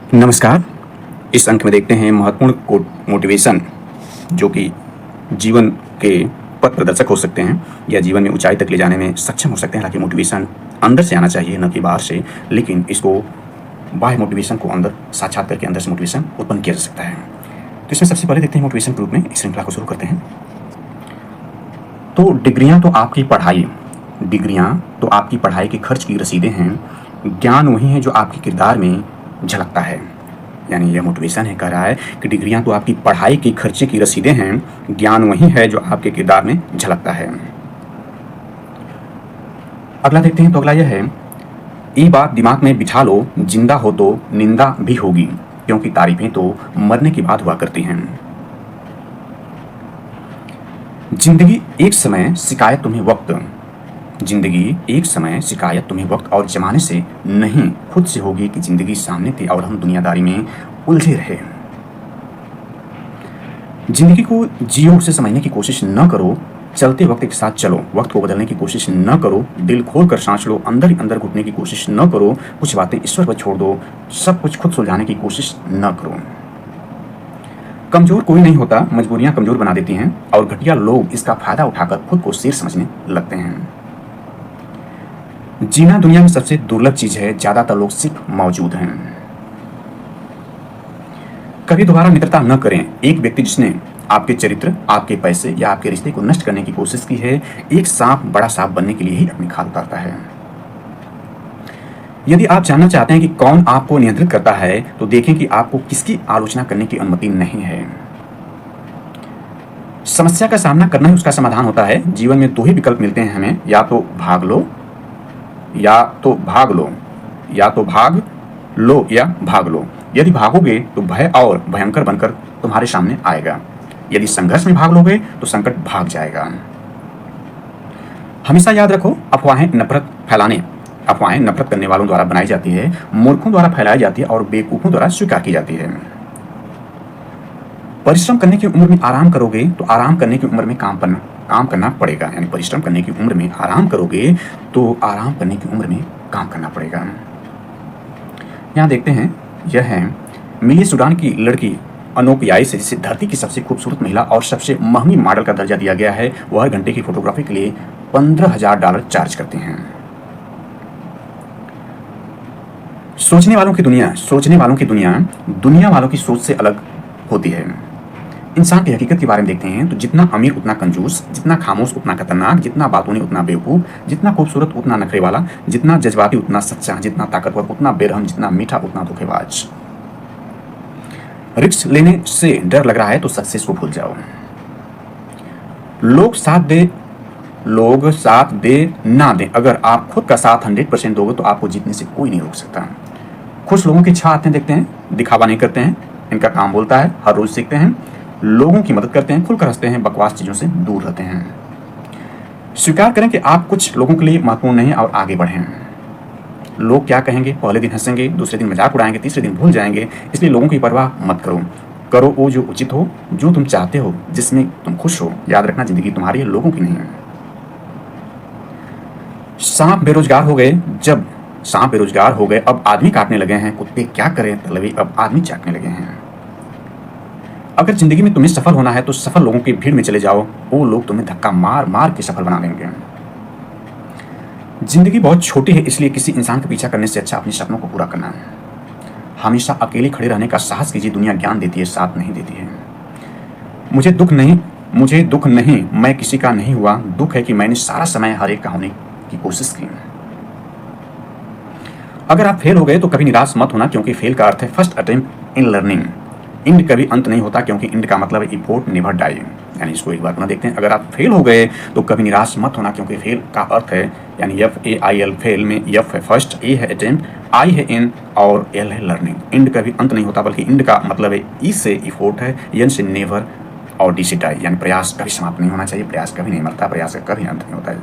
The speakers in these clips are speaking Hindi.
नमस्कार। इस अंक में देखते हैं महत्वपूर्ण कोट मोटिवेशन जो कि जीवन के पथ प्रदर्शक हो सकते हैं या जीवन में ऊंचाई तक ले जाने में सक्षम हो सकते हैं। हालांकि मोटिवेशन अंदर से आना चाहिए, न कि बाहर से, लेकिन इसको बाह्य मोटिवेशन को अंदर साक्षात करके अंदर से मोटिवेशन उत्पन्न किया जा सकता है। तो इसमें सबसे पहले देखते हैं मोटिवेशन के रूप में इस श्रृंखला को शुरू करते हैं। तो डिग्रियां तो आपकी पढ़ाई के खर्च की रसीदें हैं। ज्ञान वही है जो आपके किरदार में झलकता है। यानी यह मोटिवेशन है, कह रहा है कि डिग्रियां तो आपकी पढ़ाई के खर्चे की रसीदें हैं, ज्ञान वही है जो आपके किरदार में झलकता है। अगला देखते हैं। तो अगला यह है, ये बात दिमाग में बिठा लो, जिंदा हो तो निंदा भी होगी, क्योंकि तारीफें तो मरने की बात हुआ करती हैं। जिंदगी एक समय शिकायत तुम्हें वक्त और जमाने से नहीं, खुद से होगी कि जिंदगी सामने थी और हम दुनियादारी में उलझे रहे। जिंदगी को जियो, उसे समझने की कोशिश न करो, चलते वक्त के साथ चलो, वक्त को बदलने की कोशिश न करो, दिल खोल कर सांस लो, अंदर ही अंदर घुटने की कोशिश न करो, कुछ बातें ईश्वर पर छोड़ दो, सब कुछ खुद सुलझाने की कोशिश न करो। कमजोर कोई नहीं होता, मजबूरियां कमजोर बना देती हैं और घटिया लोग इसका फायदा उठाकर खुद को शेर समझने लगते हैं। जीना दुनिया में सबसे दुर्लभ चीज है, ज्यादातर लोग सिर्फ मौजूद हैं। कभी दोबारा मित्रता न करें। एक व्यक्ति जिसने आपके चरित्र, आपके पैसे या आपके रिश्ते को नष्ट करने की कोशिश की है, एक सांप बड़ा सांप बनने के लिए ही अपनी खाल उतारता है। यदि आप जानना चाहते हैं कि कौन आपको नियंत्रित करता है, तो देखें कि आपको किसकी आलोचना करने की अनुमति नहीं है। समस्या का सामना करना ही उसका समाधान होता है। जीवन में दो ही विकल्प मिलते हैं हमें, या तो भाग लो या भाग लो। यदि भागोगे तो भय और भयंकर बनकर तुम्हारे सामने आएगा। यदि संघर्ष में भाग लोगे तो संकट भाग जाएगा। हमेशा याद रखो, अफवाहें नफरत करने वालों द्वारा बनाई जाती है, मूर्खों द्वारा फैलाई जाती है और बेवकूफों द्वारा स्वीकार की जाती है। परिश्रम करने की उम्र में आराम करोगे तो आराम करने की उम्र में काम करना पड़ेगा। यानी परिश्रम करने की उम्र में आराम करोगे तो आराम करने की उम्र में काम करना पड़ेगा। यहाँ देखते हैं, यह है मिली सूडान की लड़की अनोक याई से, जिसे धरती की सबसे खूबसूरत महिला और सबसे महंगी मॉडल का दर्जा दिया गया है। वह हर घंटे की फोटोग्राफी के लिए $15,000 चार्ज करते हैं। सोचने वालों की दुनिया दुनिया वालों की सोच से अलग होती है। इंसान की हकीकत के बारे में देखते हैं तो जितना अमीर उतना कंजूस, जितना खामोश उतना खतरनाक, जितना बातूनी उतना बेवकूफ, जितना खूबसूरत उतना नखरे वाला, जितना जज्बाती उतना सच्चा, जितना ताकतवर उतना बेरहम, जितना मीठा उतना धोखेबाज। रिस्क लेने से डर लग रहा है तो सक्सेस को भूल जाओ। लोग साथ दे ना दे, अगर आप खुद का साथ 100% दोगे तो आपको जीतने से कोई नहीं रोक सकता। खुश लोगों की छा आते हैं देखते हैं, दिखावा नहीं करते हैं, इनका काम बोलता है, हर रोज सीखते हैं, लोगों की मदद करते हैं, खुलकर हंसते हैं, बकवास चीजों से दूर रहते हैं। स्वीकार करें कि आप कुछ लोगों के लिए महत्वपूर्ण नहीं और आगे बढ़ें। लोग क्या कहेंगे, पहले दिन हंसेंगे, दूसरे दिन मजाक उड़ाएंगे, तीसरे दिन भूल जाएंगे, इसलिए लोगों की परवाह मत करो वो जो उचित हो, जो तुम चाहते हो, जिसमें तुम खुश हो। याद रखना, जिंदगी तुम्हारी है, लोगों की नहीं है। सांप बेरोजगार हो गए, अब आदमी काटने लगे हैं। कुत्ते क्या करें तलवी, अब आदमी चाटने लगे हैं। अगर जिंदगी में तुम्हें सफल होना है तो सफल लोगों की भीड़ में चले जाओ, वो लोग तुम्हें धक्का मार मार के सफल बना देंगे। जिंदगी बहुत छोटी है, इसलिए किसी इंसान का पीछा करने से अच्छा अपने सपनों को पूरा करना है। हमेशा अकेले खड़े रहने का साहस कीजिए, दुनिया ज्ञान देती है, साथ नहीं देती है। मुझे दुख नहीं, मैं किसी का नहीं हुआ, दुख है कि मैंने सारा समय हर एक का होने की कोशिश की। अगर आप फेल हो गए तो कभी निराश मत होना, क्योंकि फेल का अर्थ है first attempt in learning. End कभी अंत नहीं होता, क्योंकि इंड का मतलब है इफोर्ट नेवर डाई। यानी इसको एक बार पुनः देखते हैं। अगर आप फेल हो गए तो कभी निराश मत होना, क्योंकि फेल का अर्थ है, यानी FAIL फेल में F है फर्स्ट, A है अटेम्प्ट, I है इन और L है लर्निंग। इंड कभी अंत नहीं होता, बल्कि इंड का मतलब है E से इफोर्ट है, N से नेवर और D से डाई। यानी प्रयास कभी समाप्त नहीं होना चाहिए, प्रयास कभी नहीं मरता, प्रयास का कभी अंत नहीं होता है।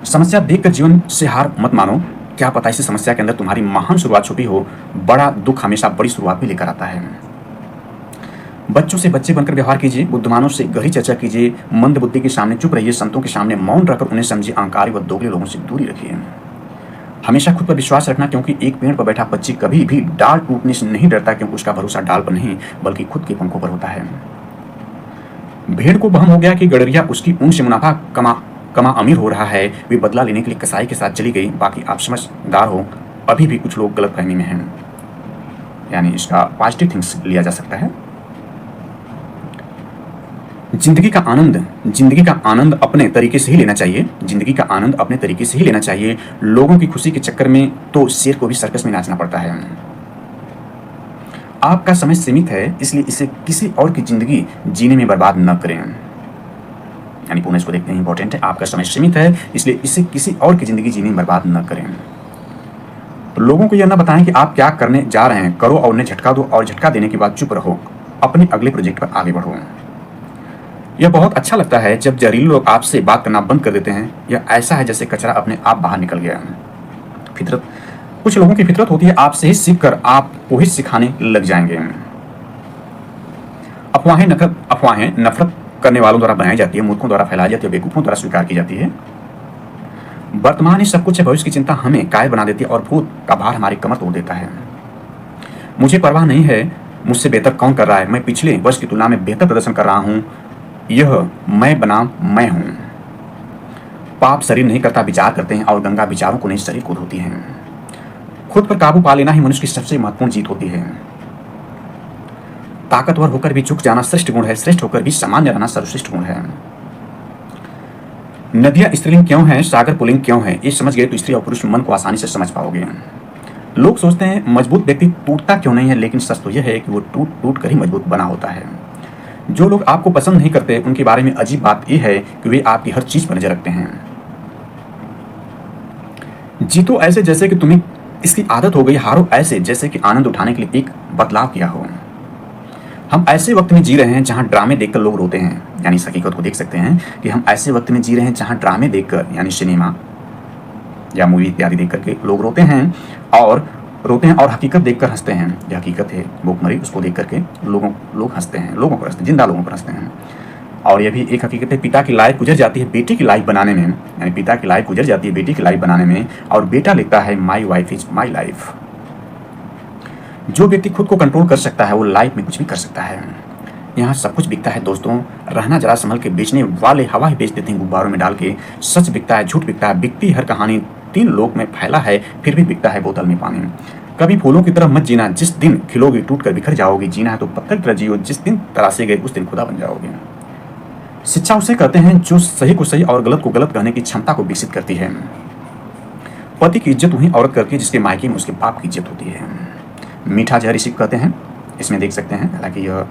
समस्या देखकर जीवन से हार मत मानो, क्या पता इसी समस्या के अंदर तुम्हारी महान शुरुआत छुपी हो। बड़ा दुख हमेशा बड़ी शुरुआत भी लेकर आता है। बच्चों से बच्चे बनकर व्यवहार कीजिए, बुद्धिमानों से गहरी चर्चा कीजिए, मंद बुद्धि के सामने चुप रहिए, संतों के सामने मौन रहकर उन्हें समझिए, अहंकारी व दोगले लोगों से दूरी रखिए। हमेशा खुद पर विश्वास रखना, क्योंकि एक पेड़ पर बैठा पक्षी कभी भी डाल टूटने से नहीं डरता, क्योंकि उसका भरोसा डाल पर नहीं बल्कि खुद के पंखों पर होता है। भेड़ को वहम हो गया कि गडरिया उसकी ऊन से मुनाफा कमा कमा अमीर हो रहा है। वे बदला लेने के लिए कसाई के साथ चली गई। बाकी आप समझदार हो, अभी भी कुछ लोग गलतफहमी में हैं, यानी इसका पॉजिटिव थिंग्स लिया जा सकता है। जिंदगी का आनंद अपने तरीके से ही लेना चाहिए। जिंदगी का आनंद अपने तरीके से ही लेना चाहिए। लोगों की खुशी के चक्कर में तो शेर को भी सर्कस में नाचना पड़ता है। आपका समय सीमित है, इसलिए इसे किसी और की जिंदगी जीने में बर्बाद न करें। यानी पुनः इसको देखते हैं, इंपॉर्टेंट है। आपका समय सीमित है, इसलिए इसे किसी और की जिंदगी जीने में बर्बाद न करें। तो लोगों को यह न बताएं कि आप क्या करने जा रहे हैं। करो और उन्हें झटका दो, और झटका देने के बाद चुप रहो। अपने अगले प्रोजेक्ट पर आगे बढ़ो। यह बहुत अच्छा लगता है जब जहरीले लोग आपसे बात करना बंद कर देते हैं। यह ऐसा है जैसे कचरा अपने आप बाहर निकल गया। फितरत, कुछ लोगों की फितरत होती है आपसे ही सीखकर आपको ही सिखाने लग जाएंगे। अफवाहें नफरत करने वालों द्वारा बनाई जाती है, मूर्खों द्वारा फैलाई जाती है, बेवकूफों द्वारा स्वीकार की जाती है। वर्तमान ही सब कुछ है, भविष्य की चिंता हमें कायल बना देती है और भूत का भार हमारी कमर तोड़ देता है। मुझे परवाह नहीं है मुझसे बेहतर कौन कर रहा है, मैं पिछले वर्ष की तुलना में बेहतर प्रदर्शन कर रहा हूं। यह मैं बनाम मैं हूं। पाप शरीर नहीं करता, विचार करते हैं, और गंगा विचारों को नहीं शरीर को धोती है। खुद पर काबू पा लेना ही मनुष्य की सबसे महत्वपूर्ण जीत होती है। ताकतवर होकर भी झुक जाना श्रेष्ठ गुण है, श्रेष्ठ होकर भी सामान्य रहना सर्वश्रेष्ठ गुण है। नदियां स्त्रीलिंग क्यों है, सागर पुल्लिंग क्यों है, ये समझ गए तो स्त्री और पुरुष मन को आसानी से समझ पाओगे। लोग सोचते हैं मजबूत व्यक्ति टूटता क्यों नहीं है, लेकिन सच तो यह है कि वो टूट टूट कर ही मजबूत बना होता है। जो लोग आपको पसंद नहीं करते उनके बारे में अजीब बात यह है कि वे आपकी हर चीज पर नजर रखते हैं। जीतो ऐसे जैसे कि तुम्हें इसकी आदत हो गई, हारो ऐसे जैसे कि आनंद उठाने के लिए एक बदलाव किया हो। हम ऐसे वक्त में जी रहे हैं जहां ड्रामे देखकर लोग रोते हैं, यानी इस हकीकत को देख सकते हैं कि हम ऐसे वक्त में जी रहे हैं जहां ड्रामे देखकर, यानी सिनेमा या मूवी इत्यादि देख करके लोग रोते हैं और हकीकत देखकर हंसते हैं। यह हकीकत है, भूखमरी, उसको देख करके लोग हंसते हैं, लोगों पर हंसते हैं, जिंदा लोगों पर हंसते हैं। और यह भी एक हकीकत है, पिता की लाइफ गुजर जाती है बेटी की लाइफ बनाने में, यानी पिता की लाइफ गुजर जाती है बेटी की लाइफ बनाने में, और बेटा लिखता है my wife is my life. जो व्यक्ति खुद को कंट्रोल कर सकता है वो लाइफ में कुछ भी कर सकता है। यहाँ सब कुछ बिकता है दोस्तों, रहना जरा संभल के। बेचने वाले हवा ही बेच देते हैं गुब्बारों में डाल के। सच बिकता है, झूठ बिकता है, बिकती हर कहानी 3 लोक में फैला है, फिर भी बिकता है बोतल में पानी। कभी फूलों की तरह मत जीना, जिस दिन खिलोगे टूट कर बिखर जाओगे। जीना है तो पत्थर की तरह जियो, जिस दिन तरासे गए उस दिन खुदा बन जाओगे। शिक्षा उसे कहते हैं जो सही को सही और गलत को गलत कहने की क्षमता को विकसित करती है। पति की इज्जत वही औरत करती है जिसके मायके में उसके बाप की इज्जत होती है। मीठा जहर इसी कहते हैं, इसमें देख सकते हैं, हालांकि यह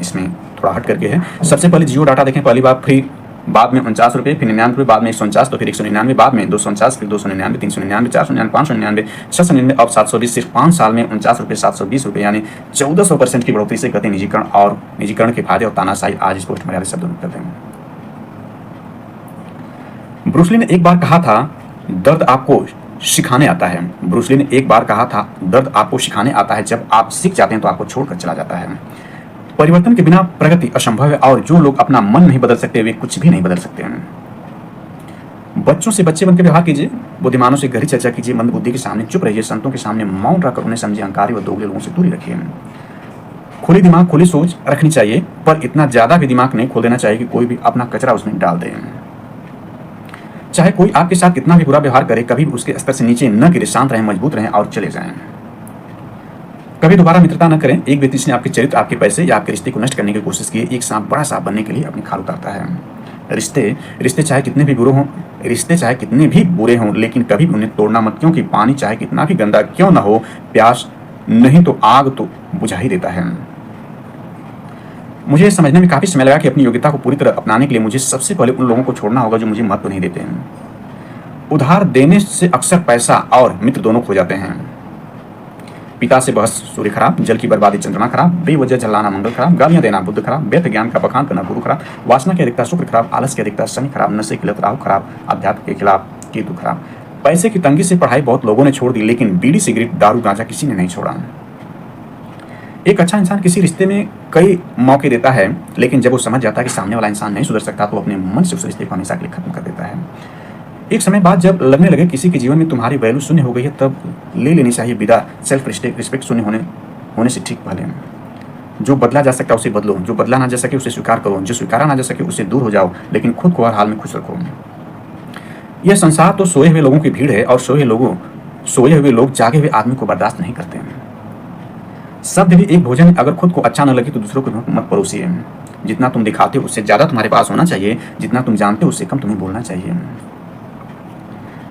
इसमें थोड़ा हट करके है। सबसे पहले जियो डाटा देखें, पहली बार फ्री, बाद में 49 रुपये, फिर 99 बाद में 149, तो फिर 199, बाद में 249, फिर 299, 399, 499, 599, 699, अब 720। सिर्फ 5 साल में 49 रुपये, 720 रुपये, यानी 1400% की बढ़ोतरी से कहते हैं निजीकरण। और निजीकरण के फायदे और तानाशाही आज इस पोस्ट में मर्यादित शब्दों में करते हैं। ब्रूस ली ने एक बार कहा था दर्द आपको सिखाने आता है। ब्रूस ली ने एक बार कहा था दर्द आपको सिखाने आता है, जब आप सीख जाते हैं तो आपको छोड़कर चला जाता है। परिवर्तन के बिना प्रगति असंभव है, और जो लोग अपना मन नहीं बदल सकते वे कुछ भी नहीं बदल सकते हैं। बच्चों से बच्चे बनकर व्यवहार कीजिए, बुद्धिमानों से गहरी चर्चा कीजिए, मंद बुद्धि के सामने चुप रहिए, संतों के सामने मौन रखकर उन्हें समझिए, अहंकारी व दोगले लोगों से दूरी रखिए। खुली दिमाग खुली सोच रखनी चाहिए, पर इतना ज्यादा भी दिमाग नहीं खोल देना चाहिए कि कोई भी अपना कचरा उसमें डाल दे। चाहे कोई आपके साथ कितना भी बुरा व्यवहार करे, कभी भी उसके स्तर से नीचे न गिरे, शांत रहें, मजबूत रहें और चले जाएं। कभी दोबारा मित्रता न करें। एक व्यक्ति जिसने आपके चरित्र, आपके पैसे या आपके रिश्ते को नष्ट करने की कोशिश की, एक सांप बड़ा सांप बनने के लिए अपनी खाल उतारता है। रिश्ते चाहे कितने भी बुरे हों, लेकिन कभी उन्हें तोड़ना मत, क्योंकि पानी चाहे कितना भी गंदा क्यों न हो, प्यास नहीं तो आग तो बुझा ही देता है। मुझे समझने में काफी समय लगा कि अपनी योग्यता को पूरी तरह अपनाने के लिए मुझे सबसे पहले उन लोगों को छोड़ना होगा जो मुझे महत्व नहीं देते हैं। उधार देने से अक्सर पैसा और मित्र दोनों खो जाते हैं। पिता से बहस सूर्य खराब, जल की बर्बादी चंद्रमा खराब, बेवजह झल्लाना मंगल खराब, गालियां देना बुध खराब, व्यर्थ ज्ञान का बखान करना गुरु खराब, वासना की अधिकता शुक्र खराब, आलस की अधिकता शनि खराब, नशे की लत राहु खराब, अध्यात्म के खिलाफ केतु खराब। पैसे की तंगी से पढ़ाई बहुत लोगों ने छोड़ दी, लेकिन बीड़ी सिगरेट दारू गांजा किसी ने नहीं छोड़ा। एक अच्छा इंसान किसी रिश्ते में कई मौके देता है, लेकिन जब वो समझ जाता है कि सामने वाला इंसान नहीं सुधर सकता तो अपने मन से उस रिश्ते को हमेशा के लिए खत्म कर देता है। एक समय बाद जब लगने लगे किसी के जीवन में तुम्हारी वैल्यू शून्य हो गई है, तब ले लेनी चाहिए विदा। सेल्फ रिस्पेक्ट शून्य होने से ठीक पहले। जो बदला जा सकता है उसे बदलो, जो बदला ना जा सके उसे स्वीकार करो, जो स्वीकारा ना जा सके उससे दूर हो जाओ, लेकिन खुद को हर हाल में खुश रखो। यह संसार तो सोए हुए लोगों की भीड़ है, और सोए हुए लोग जागे हुए आदमी को बर्दाश्त नहीं करते हैं। शब्द भी एक भोजन है, अगर खुद को अच्छा न लगे तो दूसरों को मत परोसिए। जितना तुम दिखाते हो उससे ज्यादा तुम्हारे पास होना चाहिए, जितना तुम जानते हो उससे कम तुम्हें बोलना चाहिए।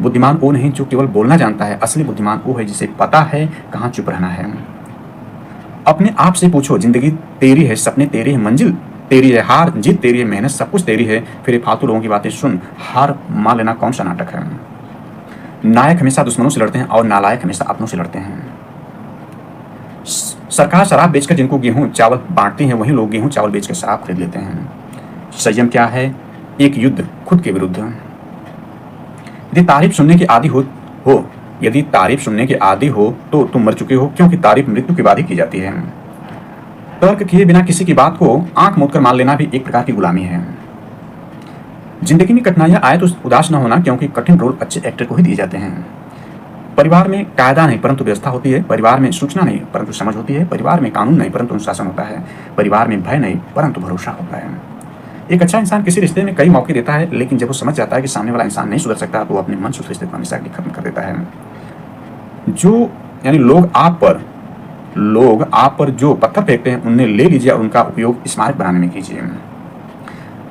बुद्धिमान वो नहीं जो केवल बोलना जानता है, असली बुद्धिमान वो है जिसे पता है कहाँ चुप रहना है। अपने आप से पूछो, जिंदगी तेरी है, सपने तेरी है, मंजिल तेरी है, हार जीत तेरी है, मेहनत सब कुछ तेरी है, फिर ये फालतू लोगों की बातें सुन हार मान लेना कौन सा नाटक है। नायक हमेशा दुश्मनों से लड़ते हैं और नालायक हमेशा अपनों से लड़ते हैं। सरकार शराब बेचकर जिनको गेहूं चावल बांटती है, वही लोग गेहूं चावल बेचकर शराब खरीद लेते हैं। संयम क्या है? एक युद्ध खुद के विरुद्ध। यदि तारीफ सुनने के आदि हो तो तुम मर चुके हो, क्योंकि तारीफ मृत्यु के बाद ही की जाती है। तर्क किए बिना किसी की बात को आंख मूंद कर मान लेना भी एक प्रकार की गुलामी है। जिंदगी में कठिनाइयां आए तो उदास न होना, क्योंकि कठिन रोल अच्छे एक्टर को ही दिए जाते हैं। परिवार में कायदा नहीं परंतु व्यवस्था होती है, परिवार में सूचना नहीं परंतु समझ होती है, परिवार में कानून नहीं परंतु अनुशासन होता है, परिवार में भय नहीं परंतु भरोसा होता है। एक अच्छा इंसान किसी रिश्ते में कई मौके देता है, लेकिन जब वो समझ जाता है कि सामने वाला इंसान नहीं सुधर सकता तो वो अपने मन से उस रिश्ते को हमेशा के लिए खत्म कर देता है। लोग आप पर जो पत्थर फेंकते हैं उन्हें ले लीजिए और उनका उपयोग स्मारक बनाने में कीजिए।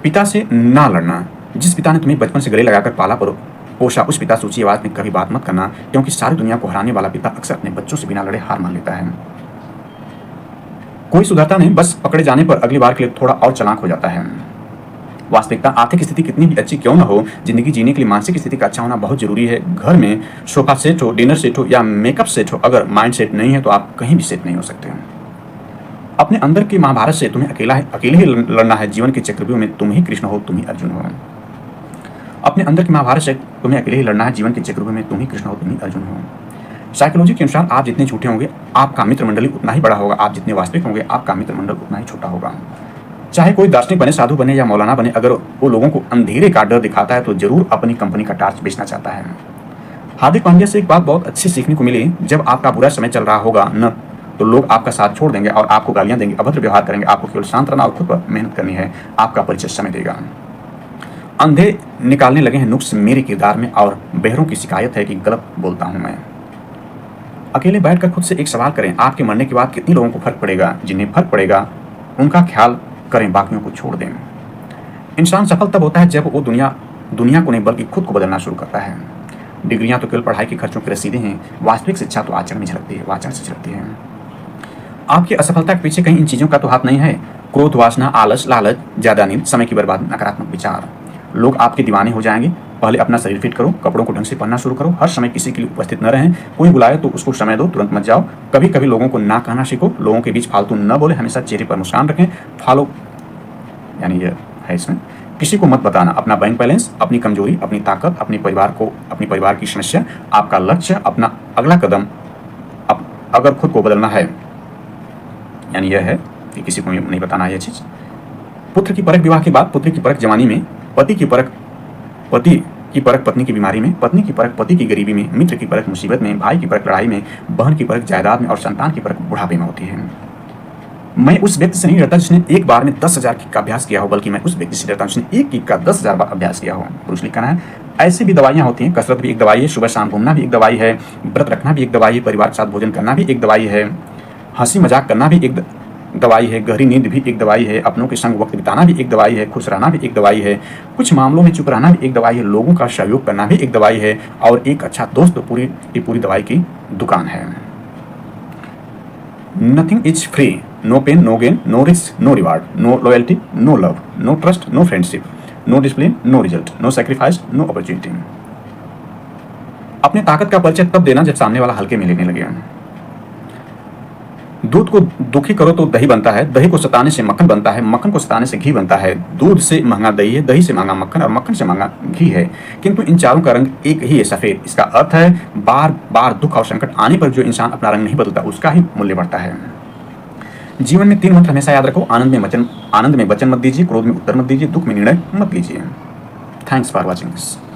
पिता से ना लड़ना। जिस पिता ने तुम्हें बचपन से गले लगाकर पाला पोषा, उस पिता से ऊंची आवाज में कभी बात मत करना, क्योंकि सारी दुनिया को हराने वाला पिता अक्सर अपने बच्चों से बिना लड़े हार मान लेता है। कोई सुधरता नहीं, बस पकड़े जाने पर अगली बार के लिए थोड़ा और चालाक हो जाता है। वास्तविकता आर्थिक स्थिति कितनी भी अच्छी क्यों न हो, जिंदगी जीने के लिए मानसिक स्थिति का अच्छा होना बहुत जरूरी है। घर में सोफा सेट हो, डिनर सेट हो या मेकअप सेट हो, अगर माइंड सेट नहीं है तो आप कहीं भी सेट नहीं हो सकते। अपने अंदर के महाभारत से तुम्हें अकेले ही लड़ना है। जीवन के चक्रव्यूह में तुम ही कृष्ण हो, तुम ही अर्जुन हो। अपने अंदर के महाभारत से तुम्हें अकेले ही लड़ना है। जीवन के चक्रव्यूह में तुम ही कृष्ण हो, तुम ही अर्जुन हो। साइकोलॉजी के अनुसार आप जितने झूठे होंगे आपका मित्र मंडली उतना ही बड़ा होगा, आप जितने वास्तविक होंगे आपका मित्र मंडल उतना ही छोटा होगा। चाहे कोई दार्शनिक बने, साधु बने या मौलाना बने, अगर वो लोगों को अंधेरे का डर दिखाता है तो जरूर अपनी कंपनी का टार्च बेचना चाहता है। हार्दिक पांड्या से एक बात बहुत अच्छी सीखने को मिली, जब आपका बुरा समय चल रहा होगा न तो लोग आपका साथ छोड़ देंगे और आपको गालियां देंगे, अभद्र व्यवहार करेंगे। आपको केवल शांत रहना और खुद पर मेहनत करनी है। आपका परिचय समय देगा। अंधे निकालने लगे हैं नुक्स मेरे किरदार में, और बहरों की शिकायत है कि गलत बोलता हूं मैं। अकेले बैठकर खुद से एक सवाल करें, आपके मरने के बाद कितने लोगों को फर्क पड़ेगा? जिन्हें फर्क पड़ेगा उनका ख्याल करें, बाकियों को छोड़ दें। इंसान सफल तब होता है जब वो दुनिया को नहीं बल्कि खुद को बदलना शुरू करता है। डिग्रियां तो केवल पढ़ाई के खर्चों की रसीदें हैं, वास्तविक शिक्षा तो आचरण में झलकती है, आचरण से झलकती है। आपकी असफलता के पीछे कहीं इन चीजों का तो हाथ नहीं है। क्रोध, वासना, आलस, लालच, ज्यादा नींद, समय की बर्बादी, नकारात्मक विचार। लोग आपके दीवाने हो जाएंगे। पहले अपना शरीर फिट करो, कपड़ों को ढंग से पहनना शुरू करो, हर समय किसी के लिए उपस्थित न रहें। कोई बुलाए तो उसको समय दो, तुरंत मत जाओ। कभी कभी लोगों को ना कहना सीखो, लोगों के बीच फालतू न बोले, हमेशा चेहरे पर मुस्कान रखें। फॉलो यानी ये है इसमें किसी को मत बताना अपना बैंक बैलेंस, अपनी कमजोरी, अपनी ताकत, अपने परिवार की समस्या, आपका लक्ष्य, अपना अगला कदम। अगर खुद को बदलना है यानी यह है कि किसी को नहीं बताना यह चीज। पुत्र की परख विवाह के बाद, पुत्र की परख जवानी में, पति की परख पत्नी की बीमारी में, पत्नी की परख पति की गरीबी में, मित्र की परख मुसीबत में, भाई की परख लड़ाई में, बहन की परख जायदाद में और संतान की परख बुढ़ापे में होती है। मैं उस व्यक्ति से नहीं डरता जिसने एक बार में 10,000 किक का अभ्यास किया हो, बल्कि मैं उस व्यक्ति से डरता हूं जिसने एक किक का 10,000 बार अभ्यास किया हो। ब्रूस ली कहना है ऐसी भी दवाइयां होती हैं। कसरत भी एक दवाई है, सुबह शाम घूमना भी एक दवाई है, व्रत रखना भी एक दवाई है, परिवार के साथ भोजन करना भी एक दवाई है, हंसी मजाक करना भी एक दवाई है, गहरी नींद भी एक दवाई है, अपनों के संग वक्त बिताना भी एक दवाई है, खुश रहना भी एक दवाई है, कुछ मामलों में चुप रहना भी एक दवाई है, लोगों का सहयोग करना भी एक दवाई है, और एक अच्छा दोस्त तो पूरी दवाई की दुकान है। Nothing is free, no pain, no gain, no risk, no reward, no loyalty, no love, no trust, no friendship, no discipline, no result, no sacrifice, no opportunity. अपने ताकत का परिचय तब देना जब सामने वाला हल्के में लेने लगे। दूध को दुखी करो तो दही बनता है, दही को सताने से मक्खन बनता है, मक्खन को सताने से घी बनता है, दूध से महंगा दही है, दही से महंगा मक्खन और मक्खन से महंगा घी है, किंतु इन चारों का रंग एक ही है, सफेद। इसका अर्थ है बार बार दुख और संकट आने पर जो इंसान अपना रंग नहीं बदलता उसका ही मूल्य बढ़ता है। जीवन में 3 मंत्र हमेशा याद रखो, आनंद में वचन मत दीजिए, क्रोध में उत्तर मत दीजिए, दुख में निर्णय मत लीजिए। Thanks for watching this.